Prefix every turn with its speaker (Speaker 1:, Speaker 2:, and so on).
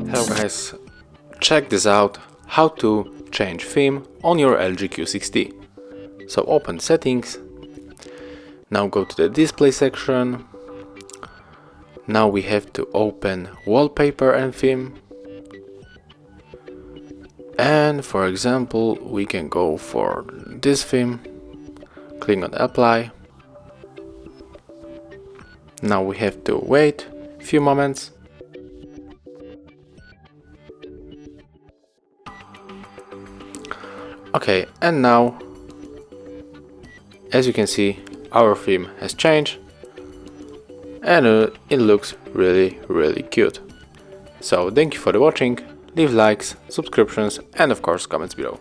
Speaker 1: Hello guys, check this out, how to change theme on your LG Q60. So open settings, now go to the display section, now we have to open wallpaper and theme, and for example we can go for this theme, click on apply. Now we have to wait a few moments. Okay, and now, as you can see, our theme has changed and it looks really cute. So thank you for the watching, leave likes, subscriptions and of course comments below.